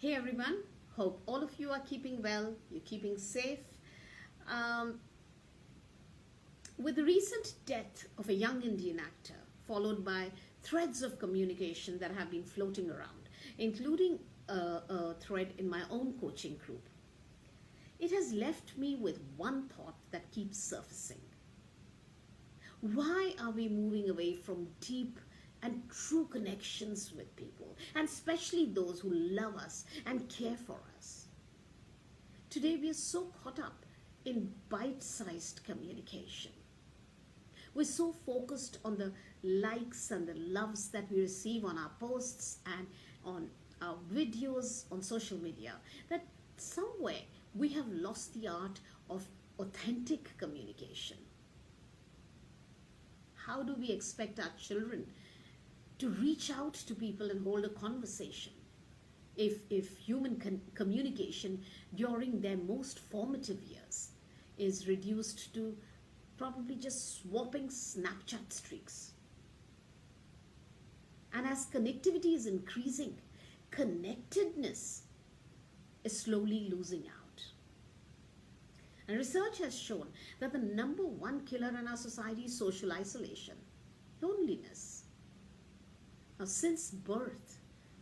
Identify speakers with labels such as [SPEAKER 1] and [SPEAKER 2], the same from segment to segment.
[SPEAKER 1] Hey everyone, hope all of you are keeping well, you're keeping safe. Um, with the recent death of a young Indian actor, followed by threads of communication that have been floating around, including a thread in my own coaching group, it has left me with one thought that keeps surfacing. Why are we moving away from deep and true connections with people, and especially those who love us and care for us? Today, we are so caught up in bite sized communication. We're so focused on the likes and the loves that we receive on our posts and on our videos on social media that somewhere we have lost the art of authentic communication. How do we expect our children to reach out to people and hold a conversation if human communication during their most formative years is reduced to probably just swapping Snapchat streaks? And as connectivity is increasing, connectedness is slowly losing out. And research has shown that the number one killer in our society is social isolation, loneliness. Now, since birth,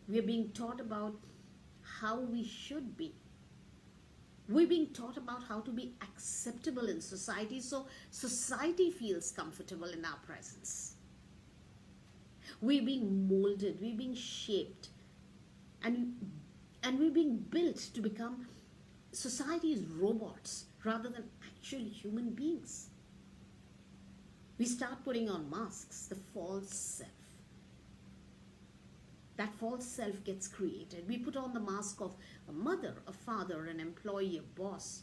[SPEAKER 1] we are being taught about how we should be. We're being taught about how to be acceptable in society, so society feels comfortable in our presence. We're being molded, we're being shaped, and we're being built to become society's robots rather than actual human beings. We start putting on masks, the false self. That false self gets created. We put on the mask of a mother, a father, an employee, a boss,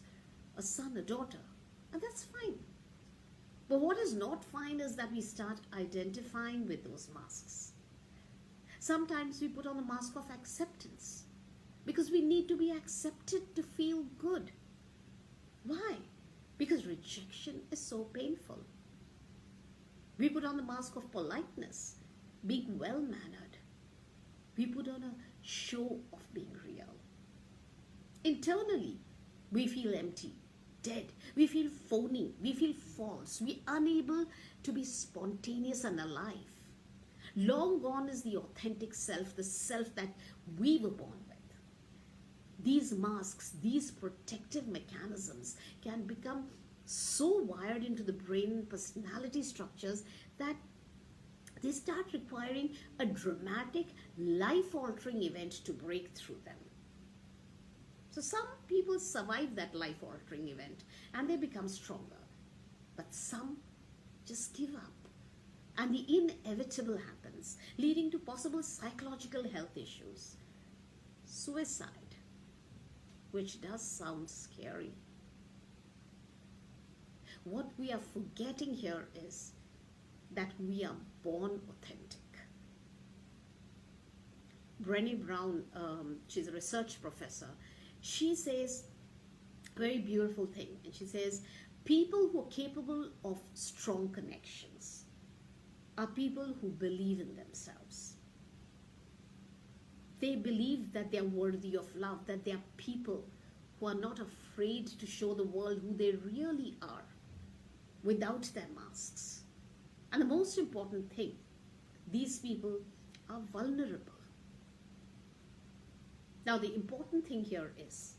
[SPEAKER 1] a son, a daughter, and that's fine. But what is not fine is that we start identifying with those masks. Sometimes we put on the mask of acceptance because we need to be accepted to feel good. Why? Because rejection is so painful. We put on the mask of politeness, being well-mannered. We put on a show of being real. Internally, we feel empty, dead. We feel phony. We feel false. We're unable to be spontaneous and alive. Long gone is the authentic self, the self that we were born with. These masks, these protective mechanisms can become so wired into the brain and personality structures that they start requiring a dramatic, life-altering event to break through them. So some people survive that life-altering event and they become stronger. But some just give up. And the inevitable happens, leading to possible psychological health issues. Suicide, which does sound scary. What we are forgetting here is that we are born authentic. Brené Brown, she's a research professor, she says a very beautiful thing, and she says people who are capable of strong connections are people who believe in themselves. They believe that they are worthy of love, that they are people who are not afraid to show the world who they really are without their masks. And the most important thing, these people are vulnerable. Now, the important thing here is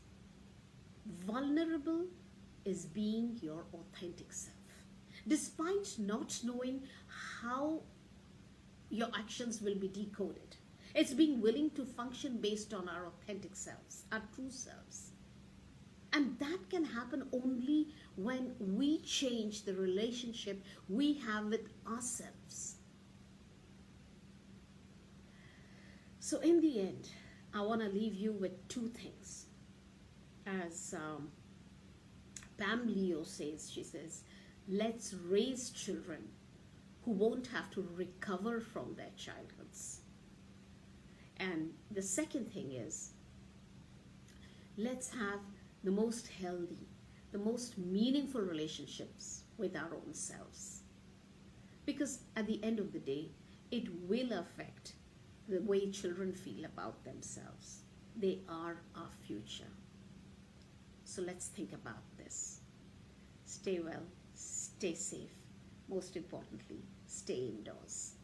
[SPEAKER 1] vulnerable is being your authentic self. Despite not knowing how your actions will be decoded, it's being willing to function based on our authentic selves, our true selves. And that can happen only when we change the relationship we have with ourselves. So in the end, I want to leave you with two things. As Pam Leo says, she says, let's raise children who won't have to recover from their childhoods. And the second thing is, let's have the most healthy, the most meaningful relationships with our own selves. Because at the end of the day, it will affect the way children feel about themselves. They are our future. So let's think about this. Stay well, stay safe. Most importantly, stay indoors.